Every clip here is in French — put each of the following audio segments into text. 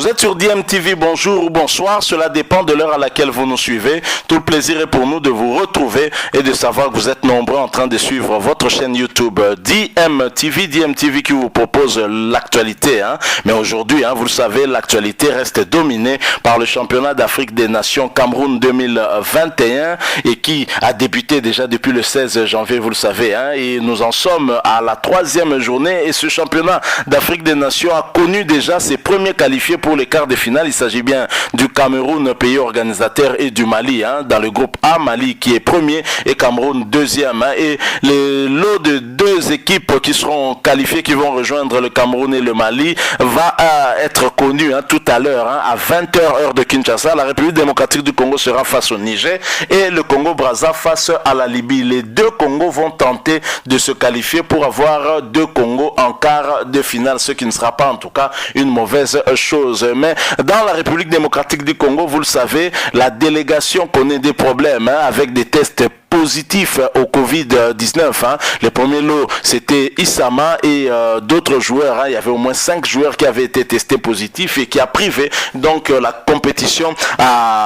Vous êtes sur DMTV, bonjour ou bonsoir, cela dépend de l'heure à laquelle vous nous suivez. Tout le plaisir est pour nous de vous retrouver et de savoir que vous êtes nombreux en train de suivre votre chaîne YouTube DMTV qui vous propose l'actualité. Mais aujourd'hui, vous le savez, l'actualité reste dominée par le championnat d'Afrique des Nations Cameroun 2021 et qui a débuté déjà depuis le 16 janvier, vous le savez. Et nous en sommes à la 3e journée et ce championnat d'Afrique des Nations a connu déjà ses premiers qualifiés pour les quarts de finale. Il s'agit bien du Cameroun, pays organisateur, et du Mali. Dans le groupe A, Mali qui est premier et Cameroun deuxième. Et le lot de deux équipes qui seront qualifiées, qui vont rejoindre le Cameroun et le Mali, va être connu tout à l'heure, à 20h heure de Kinshasa. La République démocratique du Congo sera face au Niger et le Congo-Brazza face à la Libye. Les deux Congos vont tenter de se qualifier pour avoir deux Congos en quart de finale, ce qui ne sera pas en tout cas une mauvaise chose. Mais dans la République démocratique du Congo, vous le savez, la délégation connaît des problèmes avec des tests positifs au Covid-19. Les premiers lots, c'était Issama et d'autres joueurs. Il y avait au moins 5 joueurs qui avaient été testés positifs et qui a privé donc la compétition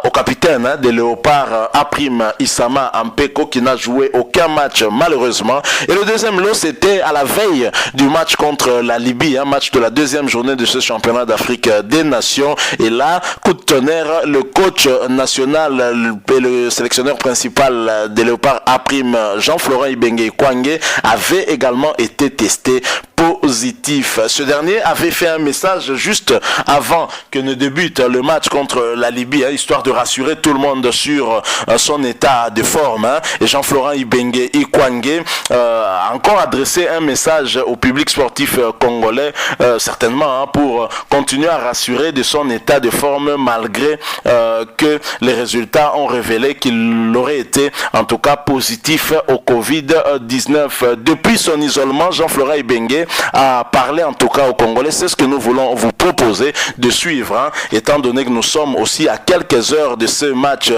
au capitaine des Léopards, Aprim Issama Ampeko, qui n'a joué aucun match malheureusement. Et le deuxième lot, c'était à la veille du match contre la Libye, match de la deuxième journée de ce championnat d'Afrique des Nations. Et là, coup de tonnerre, le coach national et le sélectionneur principal des Léopards, Aprim Jean-Florent Ibenge Kwangé, avait également été testé positif. Ce dernier avait fait un message juste avant que ne débute le match contre la Libye, histoire de rassurer tout le monde sur son état de forme. Et Jean-Florent Ibenge Kwangé a encore adressé un message au public sportif congolais, certainement pour continuer à rassurer de son état de forme, malgré que les résultats ont révélé qu'il aurait été en tout cas positif au Covid-19. Depuis son isolement, Jean-Florent Ibenge a parlé en tout cas aux Congolais. C'est ce que nous voulons vous proposer de suivre, étant donné que nous sommes aussi à quelques heures de ce match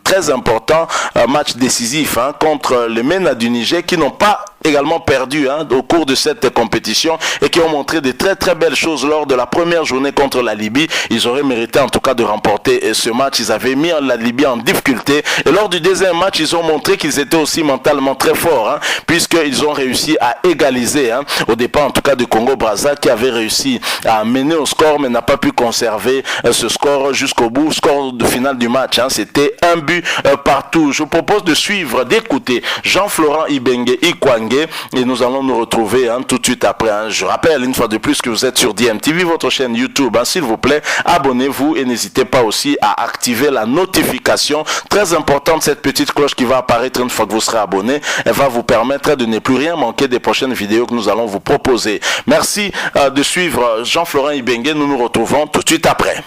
très important, match décisif contre les MENA du Niger, qui n'ont pas également perdu au cours de cette compétition et qui ont montré de très très belles choses lors de la première journée contre la Libye. Ils auraient mérité en tout cas de remporter ce match. Ils avaient mis la Libye en difficulté et lors du deuxième match, ils ont montré qu'ils étaient aussi mentalement très forts, puisqu'ils ont réussi à égaliser au départ en tout cas de Congo-Brazza, qui avait réussi à mener au score mais n'a pas pu conserver ce score jusqu'au bout. Score de finale du match, c'était un but partout. Je vous propose de suivre, d'écouter Jean-Florent Ibenge Kwangé et nous allons nous retrouver tout de suite après. Je rappelle une fois de plus que vous êtes sur DMTV, votre chaîne YouTube. S'il vous plaît, abonnez-vous et n'hésitez pas aussi à activer la notification. Très importante, cette petite cloche qui va apparaître une fois que vous serez abonné. Elle va vous permettre de ne plus rien manquer des prochaines vidéos que nous allons vous proposer. Merci de suivre Jean-Florent Ibenge. Nous nous retrouvons tout de suite après.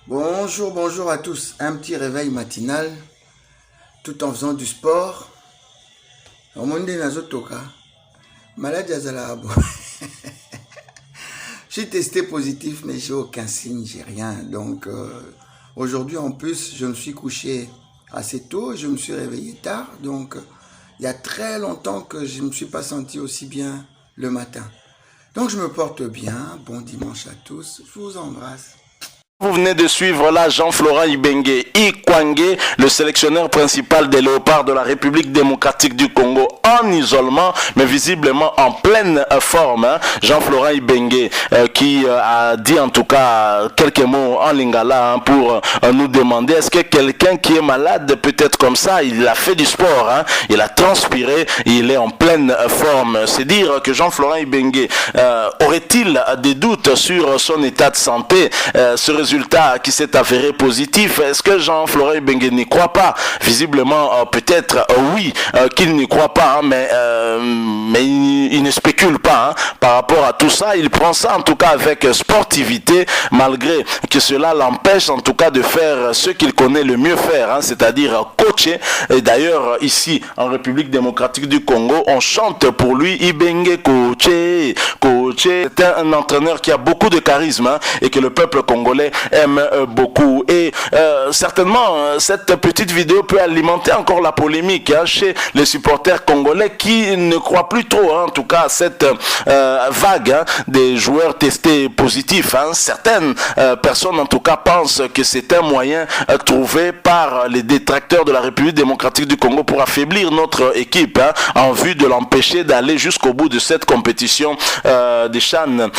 Bonjour à tous. Un petit réveil matinal tout en faisant du sport. Au monde nazotoka malade azalabo. Je suis testé positif mais j'ai aucun signe, j'ai rien. Donc aujourd'hui en plus je me suis couché assez tôt, je me suis réveillé tard. Donc il y a très longtemps que je ne me suis pas senti aussi bien le matin. Donc je me porte bien. Bon dimanche à tous, je vous embrasse. Vous venez de suivre là Jean-Florent Ibenge Kwangé, le sélectionneur principal des Léopards de la République démocratique du Congo, en isolement, mais visiblement en pleine forme. Jean-Florent Ibenge qui a dit en tout cas quelques mots en lingala pour nous demander est-ce que quelqu'un qui est malade peut être comme ça. Il a fait du sport, il a transpiré, il est en pleine forme. C'est dire que Jean-Florent Ibenge aurait-il des doutes sur son état de santé, ce résultat qui s'est avéré positif? Est-ce que Jean-Florent Ibenge n'y croit pas? Visiblement, peut-être oui qu'il n'y croit pas, mais il ne spécule pas par rapport à tout ça. Il prend ça en tout cas avec sportivité, malgré que cela l'empêche en tout cas de faire ce qu'il connaît le mieux faire, c'est-à-dire coacher. Et d'ailleurs, ici en République démocratique du Congo, on chante pour lui Ibenge coacher. C'est un entraîneur qui a beaucoup de charisme et que le peuple congolais aime beaucoup. Et certainement, cette petite vidéo peut alimenter encore la polémique chez les supporters congolais qui ne croient plus trop, en tout cas, à cette vague des joueurs testés positifs. Certaines personnes, en tout cas, pensent que c'est un moyen trouvé par les détracteurs de la République démocratique du Congo pour affaiblir notre équipe en vue de l'empêcher d'aller jusqu'au bout de cette compétition des CHAN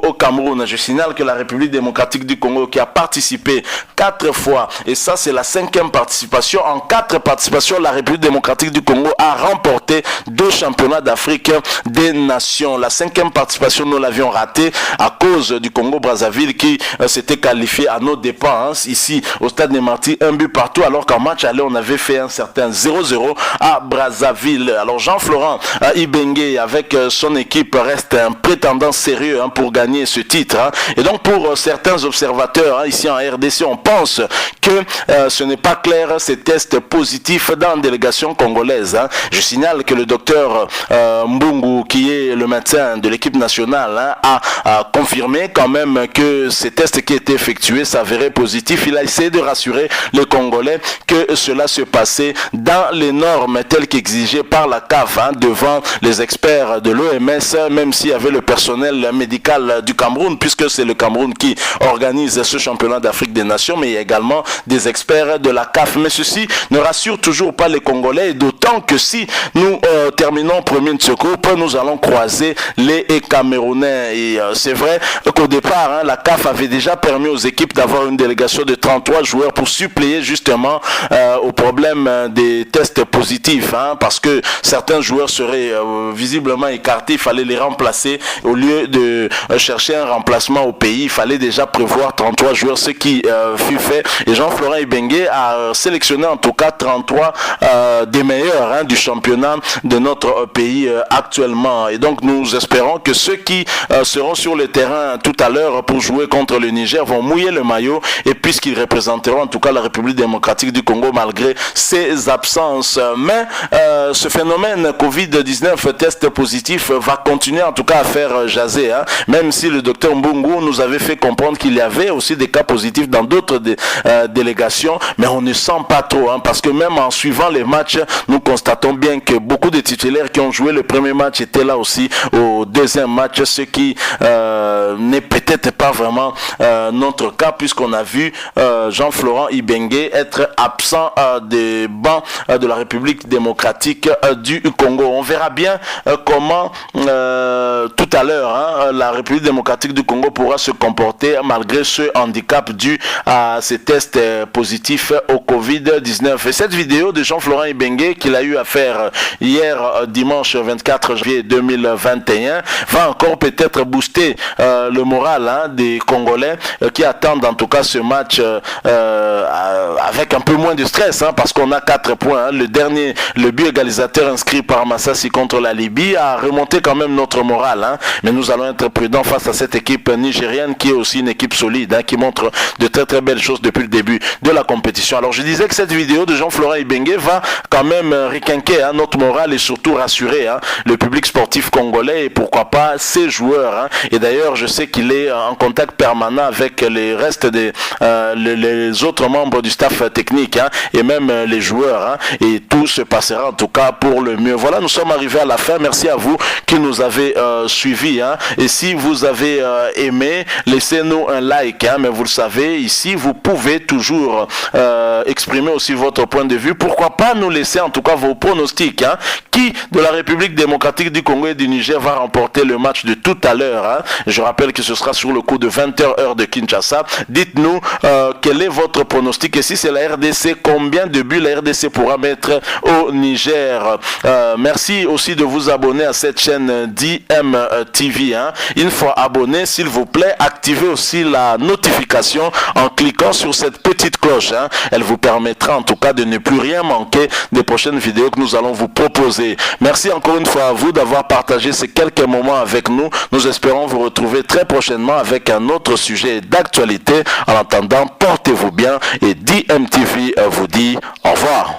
au Cameroun. Je signale que la République démocratique du Congo, qui a participé 4 fois, et ça c'est la 5e participation, en 4 participations, la République démocratique du Congo a remporté 2 championnats d'Afrique des Nations. La 5e participation, nous l'avions ratée à cause du Congo-Brazzaville qui s'était qualifié à nos dépens, ici au stade des Martyrs, un but partout, alors qu'en match aller on avait fait un certain 0-0 à Brazzaville. Alors Jean-Florent Ibenge avec son équipe reste un prétendant sérieux pour gagner ce titre. Et donc pour certains observateurs ici en RDC, on pense que ce n'est pas clair ces tests positifs dans la délégation congolaise. Je signale que le docteur Mbungu, qui est le médecin de l'équipe nationale, a confirmé quand même que ces tests qui étaient effectués s'avéraient positifs. Il a essayé de rassurer les Congolais que cela se passait dans les normes telles qu'exigées par la CAF devant les experts de l'OMS, même s'il y avait le personnel médical du Cameroun, puisque c'est le Cameroun qui organise ce championnat d'Afrique des Nations, mais il y a également des experts de la CAF. Mais ceci ne rassure toujours pas les Congolais, et d'autant que si nous terminons premier de ce groupe, nous allons croiser les Camerounais. Et c'est vrai qu'au départ, la CAF avait déjà permis aux équipes d'avoir une délégation de 33 joueurs pour suppléer justement au problème des tests positifs, parce que certains joueurs seraient visiblement écartés, il fallait les remplacer. Au lieu de chercher un remplacement au pays, il fallait déjà prévoir 33 joueurs, ce qui fut fait. Et Jean-Florent Ibenge a sélectionné en tout cas 33 des meilleurs du championnat de notre pays actuellement. Et donc nous espérons que ceux qui seront sur le terrain tout à l'heure pour jouer contre le Niger vont mouiller le maillot, et puisqu'ils représenteront en tout cas la République démocratique du Congo malgré ses absences. Mais ce phénomène Covid-19 test positif va continuer en tout cas à faire jaser, même si le docteur Mbungu nous avait fait comprendre qu'il y avait aussi des cas positifs dans d'autres délégations, mais on ne sent pas trop, parce que même en suivant les matchs, nous constatons bien que beaucoup de titulaires qui ont joué le premier match étaient là aussi au deuxième match, ce qui n'est peut-être pas vraiment notre cas, puisqu'on a vu Jean-Florent Ibenge être absent des bancs de la République démocratique du Congo. On verra bien comment tout à l'heure la République démocratique du Congo pourra se comporter malgré ce handicap dû à ces tests positifs au Covid-19. Et cette vidéo de Jean-Florent Ibenge qu'il a eu à faire hier dimanche 24 janvier 2021 va encore peut-être booster le moral des Congolais qui attendent en tout cas ce match avec un peu moins de stress, parce qu'on a 4 points. Le but égalisateur inscrit par Massassi contre la Libye a remonté quand même notre morale, mais nous allons être prudents face à cette équipe nigérienne qui est aussi une équipe solide, qui montre de très très belles choses depuis le début de la compétition. Alors je disais que cette vidéo de Jean-Florent Ibenge va quand même requinquer notre morale et surtout rassurer le public sportif congolais et pourquoi pas ses joueurs. Et d'ailleurs je sais qu'il est en contact permanent avec les restes des les autres membres du staff technique et même les joueurs, et tout se passera en tout cas pour le mieux. Voilà, nous sommes arrivés à la fin. Merci à vous qui nous avez suivis, et si vous avez aimé, laissez-nous un like, mais vous le savez, ici vous pouvez toujours exprimer aussi votre point de vue. Pourquoi pas nous laisser en tout cas vos pronostics, qui de la République démocratique du Congo et du Niger va remporter le match de tout à l'heure. Je rappelle que ce sera sur le coup de 20h heure de Kinshasa. Dites-nous quel est votre pronostic, et si c'est la RDC, combien de buts la RDC pourra mettre au Niger. Merci aussi de vous abonner à cette chaîne DMTV. Une fois abonné, s'il vous plaît, activez aussi la notification en cliquant sur cette petite cloche. Elle vous permettra en tout cas de ne plus rien manquer des prochaines vidéos que nous allons vous proposer. Merci encore une fois à vous d'avoir partagé ces quelques moments avec nous. Nous espérons vous retrouver très prochainement avec un autre sujet d'actualité. En attendant, portez-vous bien, et DMTV vous dit au revoir.